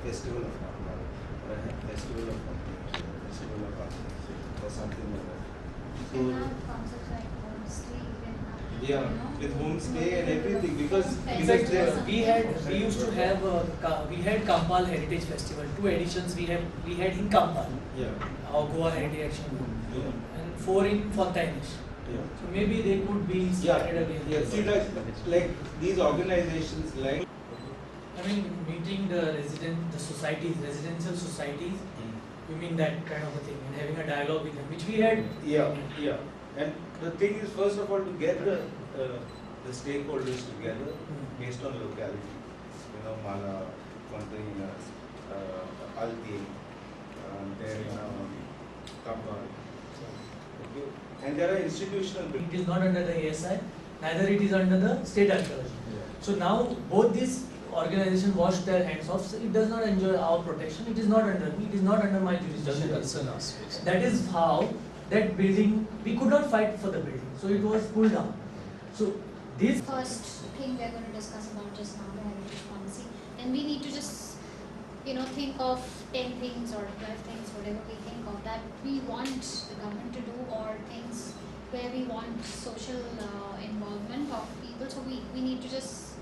festival of Mama, or a festival of Competition, festival of architecture, or something like that. So, you can have concepts like homestay, you can have, yeah, with homestay and everything, because we used to have we had Kampal Heritage Festival, 2 editions we had in Kampal, our Goa Heritage Action, and 4 in Fontaines. So maybe they could be started again. Yeah, see that, like these organizations, like I mean, meeting the societies, residential societies. You mean that kind of a thing, and having a dialogue with them, which we had. Yeah. And the thing is, first of all, to get the stakeholders together based on locality. You know, Mala, Fontaines, Alti, then Kampal. Okay. And there are institutional. It is not under the ASI, neither it is under the state archaeology. So now both these organizations wash their hands off. So it does not enjoy our protection. It is not under me. It is not under my jurisdiction. That is how that building, we could not fight for the building. So it was pulled down. So this first thing we are going to discuss about just now, the heritage policy. Then we need to just, think of 10 things or 12 things, whatever we think of that we want the government to do, or things where we want social involvement of people. So we need to just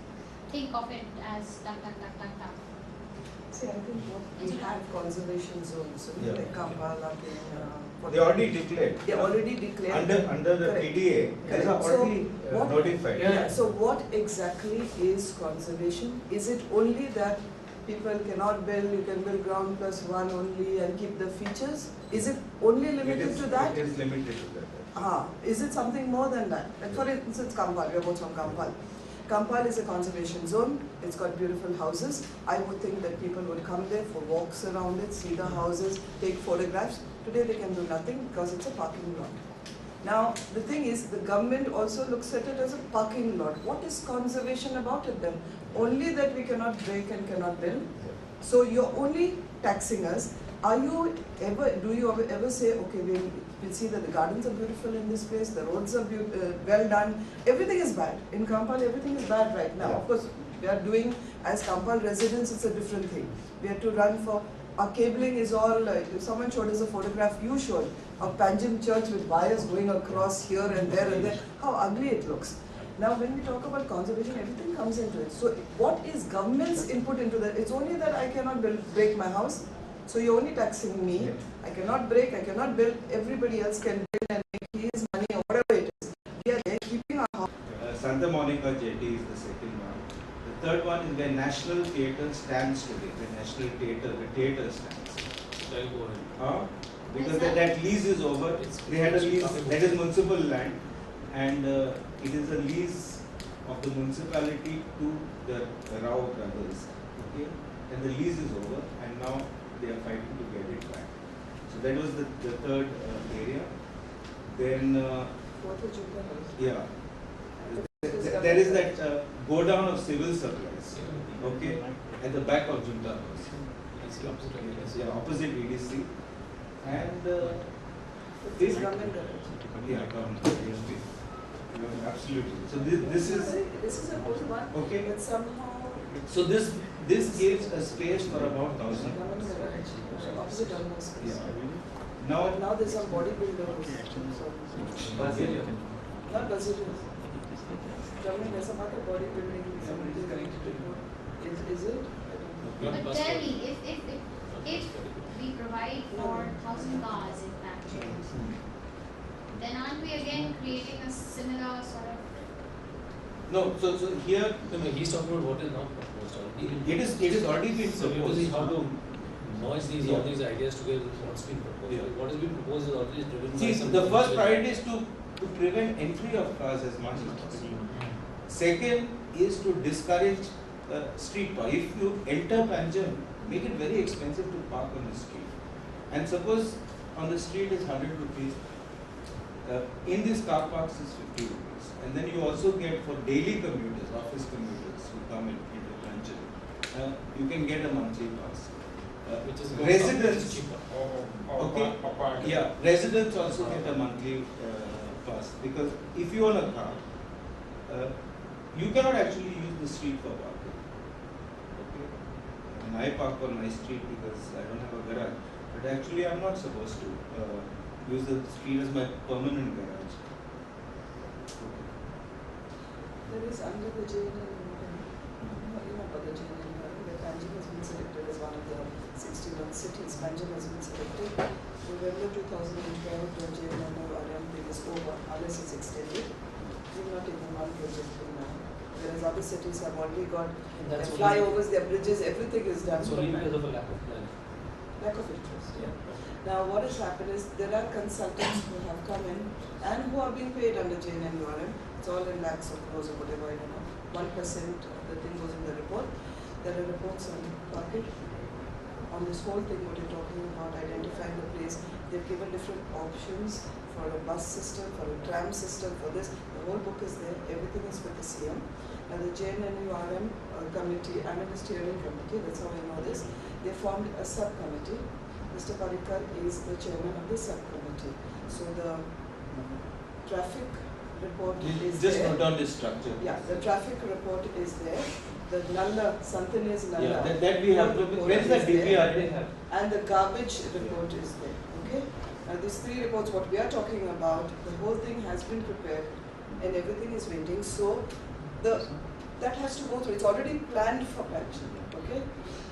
think of it as duck. See, I think what we have conservation zones, like Kampala, they already declared. They already declared. Under the PDA, they are already notified. Yeah. So what exactly is conservation? Is it only that people cannot build, you can build ground plus one only and keep the features? Is it only limited to that? It is limited to that. Is it something more than that? Like for instance, Kampal, we are both from Kampal. Kampal is a conservation zone. It's got beautiful houses. I would think that people would come there for walks around it, see the houses, take photographs. Today they can do nothing because it's a parking lot. Now, the thing is, the government also looks at it as a parking lot. What is conservation about it then? Only that we cannot break and cannot build. So you're only taxing us. Do you ever say, okay, we'll see that the gardens are beautiful in this place, the roads are well done, everything is bad. In Kampal, everything is bad right now. Of course, we are doing, as Kampal residents, it's a different thing. We have to run for, our cabling is all, if someone showed us a photograph you showed, of Panjim church with wires going across here and there, how ugly it looks. Now, when we talk about conservation, everything comes into it. So, what is government's input into that? It's only that I cannot break my house. So you're only taxing me. I cannot break, I cannot build. Everybody else can build and make his money or whatever it is. We are there keeping our house. Santa Monica Jetty is the second one. The third one is where National Theatre stands today. The National Theatre, the theatre stands. Because that lease is over. They had a lease, that is municipal land, and it is a lease of the municipality to the Rao brothers. Okay, and the lease is over, and now they are fighting to get it back. So that was the third area. Then there is that go down of civil supplies. Okay, at the back of Junta House. Yeah, opposite EDC. And this government. Yeah, government. Absolutely. So this is a good one. Okay. But somehow. So this gives a space for about 1,000. Opposite almost. Yeah. Now there's some bodybuilders. Brazilian. Not Brazilian. There's some other bodybuilding. Somebody is connected to it. Is it? But tell me, if we provide for 1,000 cars in Panjim, then aren't we again creating a similar sort of? No, so here he's talking about what is not proposed already. It is already been So we have to proposed. see how to merge all these ideas together with what's been proposed. Yeah. What has been proposed is already driven See, by some. the first priority is to prevent entry of cars as much as possible. Second is to discourage street park. If you enter Panjim, make it very expensive to park on the street. And suppose on the street is 100 rupees. In these car parks is 50 rupees. And then you also get for daily commuters, office commuters who come into Panjim, you can get a monthly pass. Which is residents cheaper. Okay. Yeah, residents also get a monthly pass, because if you own a car, you cannot actually use the street for parking. Okay. my park on my street because I don't have a garage. But actually, I'm not supposed to use the street as my permanent garage. There is under the jail you know about the jail the Panjim has been selected as one of the 61 cities. Panjim has been selected. November 2012, the jail is over unless it's extended. We've not even one project till now. Whereas other cities have already got their flyovers, their bridges, everything is done. So only because of a lack of plan. Lack of interest, yeah. Now what has happened is there are consultants who have come in and who are being paid under JNNURM. It's all in lakhs of crores or whatever, I don't know. 1% of the thing goes in the report. There are reports on bucket. On this whole thing, what you're talking about, identifying the place, they've given different options for a bus system, for a tram system, for this. The whole book is there, everything is with the CM. And the JNNURM committee, I'm in the steering committee, that's how I know this. They formed a subcommittee. Mr. Parikar is the chairman of the subcommittee. So the traffic report is Just there. note down this structure. Yeah, the traffic report is there. The Nalla, Santane's Nalla. Yeah, that we have to. Where is that DPR they have? And the garbage report is there. Okay? Now these three reports, what we are talking about, the whole thing has been prepared and everything is waiting. So that has to go through. It's already planned for action. Okay?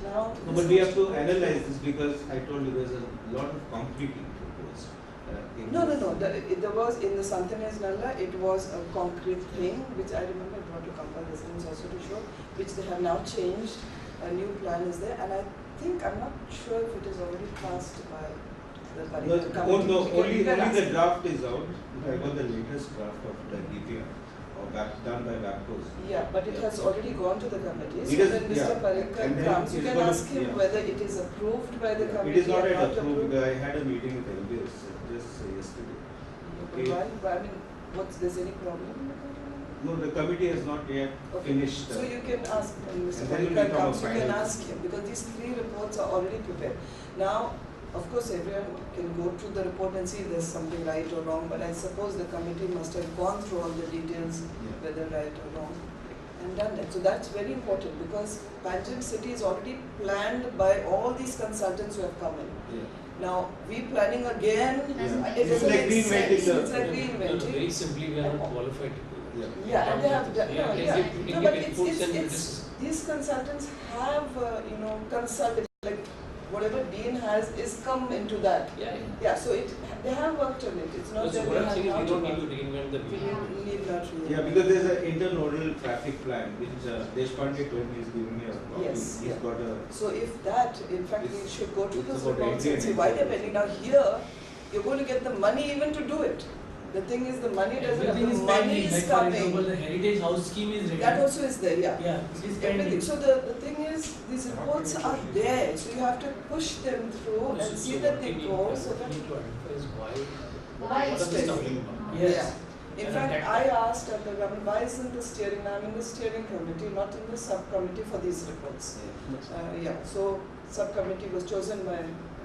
Now. No, but we have to analyze this because I told you there's a lot of concrete proposed. No. There was in the Santane's Nalla, it was a concrete thing, which I remember I brought to Kampal residents also to show, which they have now changed. A new plan is there, and I think, I'm not sure if it is already passed by the Parikar committee. No, only ask the draft is out. I got the latest draft of the DPR done by WAPCOs. Yeah, but it has already gone to the committee. So It is, when Mr. yeah. Parikar And then comes, you it's can gonna- ask him yeah. whether it is approved by the committee It is not or yet not approved. I had a meeting with LBS just yesterday. Okay. Why? I mean, there's any problem? No, the committee has not yet Okay. finished. So you can ask when Mr. And then will Parikar become a comes, you can final ask him because these three reports are already prepared. Now, of course, everyone can go through the report and see if there's something right or wrong, but I suppose the committee must have gone through all the details, whether right or wrong, and done that. So that's very important because Panjim city is already planned by all these consultants who have come in. Yeah. Now, we planning again, Yeah. it It's doesn't like make reinventing sense. the- It's like No, reinventing. very simply, we are not qualified to do it. Yeah. Yeah, and they have done, Yeah, no, they yeah. give- No, give but inputs and it's, these consultants have, consulted, like, whatever Dean has is come into that. Yeah. Yeah, so they have worked on it, it's not So that what they I'm have saying is not we don't need worked. to reinvent the We wheel. need not really. Yeah, because there's an internodal traffic plan which Deshpande told me is giving me a copy. Yes, He's yeah. got a. So if that, in fact, we It's- should go to it's those about reports and entry see and why they're exit. pending. Now here, you're going to get the money even to do it. The thing is, the money doesn't have, Everything the is money pending. is Like for example, coming. the heritage house scheme is ready. That also is there, yeah. Yeah, it is Everything. pending. So the thing is, these reports are there. So you have to push them through and see that they go. So that need to identify is why. Why What it's are we pending? talking about? Yes. Yeah. In And fact, that- I asked at the government, why isn't the steering, I'm in the steering committee, not in the subcommittee for these reports. Yeah, so subcommittee was chosen by,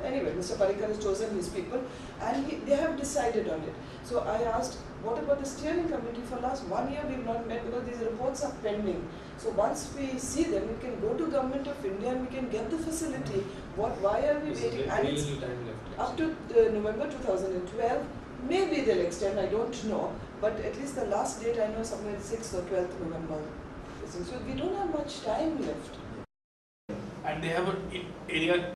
anyway, Mr. Parikar has chosen his people and they have decided on it. So I asked, what about the steering committee? For last 1 year we've not met because these reports are pending. So once we see them, we can go to Government of India and we can get the facility. Why are we There's waiting? very And it's little time left. up to November 2012, maybe they'll extend, I don't know, but at least the last date I know somewhere 6th or 12th November. So we don't have much time left. And they have an area